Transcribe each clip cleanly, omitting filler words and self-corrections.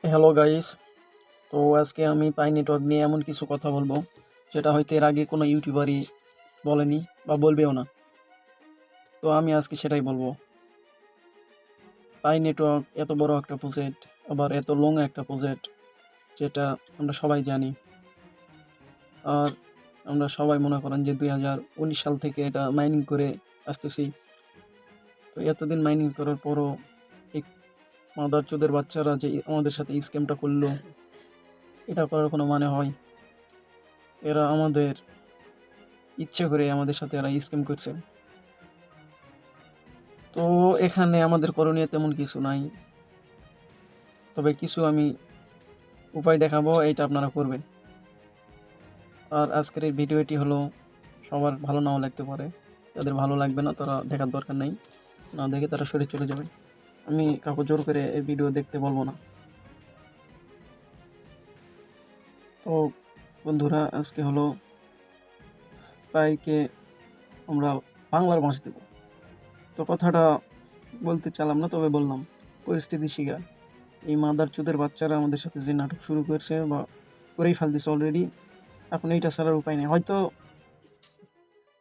Hello guys. তো আজকে আমি পাই নেটওয়ার্ক নিয়ে এমন কিছু কথা বলবো যেটা হয়তো এর আগে কোনো ইউটিউবারই বলেনি বা বলবেও না। তো আমি আজকে সেটাই বলবো। পাই নেটওয়ার্ক এত বড় একটা প্রজেক্ট, আবার এত লং একটা প্রজেক্ট, যেটা আমরা সবাই জানি। আর আমরা সবাই মনে করেন যে 2019 সাল থেকে এটা মাইনিং করে আসতেছি। তো এতদিন মাইনিং করার পরও এই মাদারচোদের বাচ্চারা যে আমাদের সাথে স্ক্যামটা করলো, এটা করার কোনো মানে হয়? এরা আমাদের ইচ্ছে করে আমাদের সাথে এরা স্ক্যাম করছে। তো এখানে আমাদের করণীয় তেমন কিছু নাই, তবে কিছু আমি উপায় দেখাবো, এইটা আপনারা করবেন। আর আজকের এই ভিডিওটি হলো সবার ভালো নাও লাগতে পারে, যাদের ভালো লাগবে না তারা দেখার দরকার নেই, না দেখে তারা সরে চলে যাবে। আমি কাউকে জোর করে এই ভিডিও দেখতে বলবো না। তো বন্ধুরা, আজকে হলো পাইকে আমরা বাংলার ভাষা দেব। তো কথাটা বলতে চালাম না, তবে বললাম পরিস্থিতি শিকার। এই মাদারচোদের বাচ্চারা আমাদের সাথে যে নাটক শুরু করেছে বা করেই ফেলতেছে অলরেডি, এখন এইটা ছাড়ার উপায় নেই। হয়তো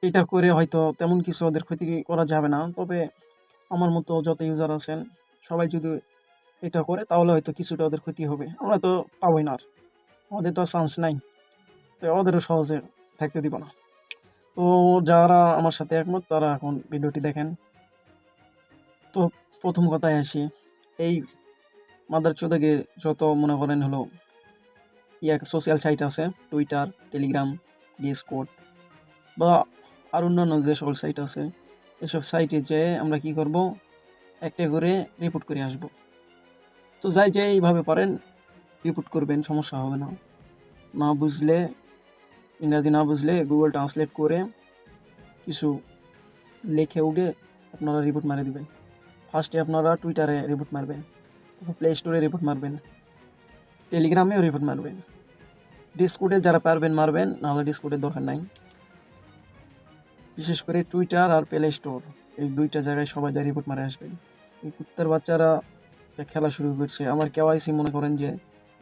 এটা করে হয়তো তেমন কিছু ওদের ক্ষতি করা যাবে না, তবে আমার মতো যত ইউজার আছেন সবাই যদি এটা করে তাহলে হয়তো কিছুটা ওদের ক্ষতি হবে। আমরা তো পাবোই না, আর আমাদের তো চান্স নাই, তো ওদেরও সহজে থাকতে দিব না। তো যারা আমার সাথে একমত তারা এখন ভিডিওটি দেখেন। তো প্রথম কথায় আসি, এই মাদারচোদাকে যত মনে করেন হলো সোশ্যাল সাইট আছে, টুইটার, টেলিগ্রাম, ডিসকর্ড বা আর অন্যান্য যে সকল সাইট আছে, এসব সাইটে যেয়ে আমরা কি করব, একটা করে রিপোর্ট করে আসব। তো যাই যে এইভাবে পারেন রিপোর্ট করবেন, সমস্যা হবে না। না বুঝলে, ইংরাজি না বুঝলে গুগল ট্রান্সলেট করে কিছু লিখে উগে আপনারা রিপোর্ট মারে দিবেন। ফার্স্টে আপনারা টুইটারে রিপোর্ট মারবেন, প্লে স্টোরে রিপোর্ট মারবেন, টেলিগ্রামেও রিপোর্ট মারবেন, ডিসকর্ডে যারা পারবেন মারবেন, নাহলে ডিসকর্ডের দরকার নাই। বিশেষ করে টুইটার আর প্লে স্টোর, এই দুইটা জায়গায় সবাই যা রিপোর্ট মারে আসবেন। এই কুত্তার বাচ্চারা যে খেলা শুরু করছে, আমার কেওয়াইসি মনে করেন যে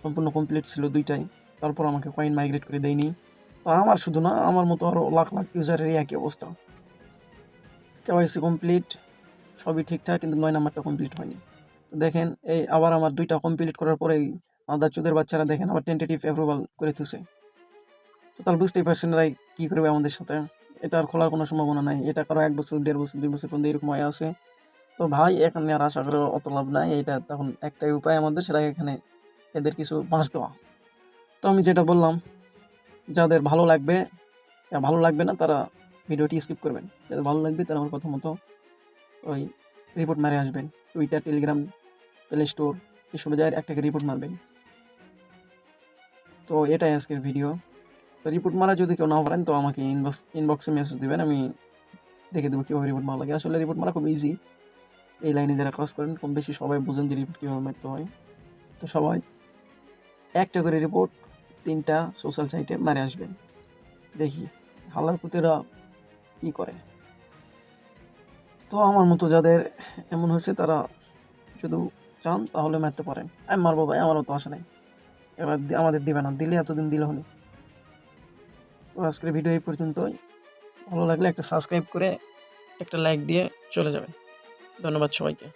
সম্পূর্ণ কমপ্লিট ছিল দুইটাই, তারপর আমাকে কয়েন মাইগ্রেট করে দেয়নি। তো আমার শুধু না, আমার মতো আরও লাখ লাখ ইউজারেরই একই অবস্থা। কেওয়াইসি কমপ্লিট, সবই ঠিকঠাক, কিন্তু 9 নাম্বারটা কমপ্লিট হয়নি। তো দেখেন, এই আবার আমার 2টা কমপ্লিট করার পরেই মাদারচোদের বাচ্চারা দেখেন আবার টেন্টেটিভ অ্যাপ্রুভাল করে দিছে। তো তাহলে বুঝতেই পারছেন এরা কী করবে আমাদের সাথে। এটা আর খোলার কোনো সম্ভাবনা নাই। এটা কারো 1 বছর, 1.5 বছর, 2 বছর পর্যন্ত এরকম হয়ে আছে। তো ভাই এখানে আর আশা করে অত লাভ নাই। এটা তখন একটাই উপায় আমাদের, সেটা এখানে এদের কিছু বাঁশ দেওয়া। তো আমি যেটা বললাম, যাদের ভালো লাগবে, ভালো লাগবে না তারা ভিডিওটি স্কিপ করবেন। যাদের ভালো লাগবে তারা আমার কথা মতো ওই রিপোর্ট মারে আসবেন। টুইটার, টেলিগ্রাম, প্লে স্টোর এসব জায়গায় একটাকে রিপোর্ট মারবেন। তো এটাই আজকের ভিডিও। তো রিপোর্ট মারা যদি কেউ না পারেন তো আমাকে ইনবক্সে মেসেজ দিবেন, আমি দেখে দেবো কীভাবে রিপোর্ট মারা লাগে। আসলে রিপোর্ট মারা খুব ইজি। এই লাইনে যারা কাজ করেন কম বেশি সবাই বুঝেন যে রিপোর্ট কীভাবে মারতে হয়। তো সবাই একটা করে রিপোর্ট 3টা সোশ্যাল সাইটে মারে আসবেন। দেখি হালার পুতেরা কী করে। তো আমার মতো যাদের এমন হয়েছে তারা শুধু চান তাহলে মারতে পারেন। আমি মারবো ভাই, আমারও তো আশা নেই। এবার আমাদের দিবে না, দিলে এতদিন দিল হনি। তো আজকের ভিডিও এই পর্যন্তই। ভালো লাগলে একটা সাবস্ক্রাইব করে একটা লাইক দিয়ে চলে যাবেন। ধন্যবাদ সবাইকে।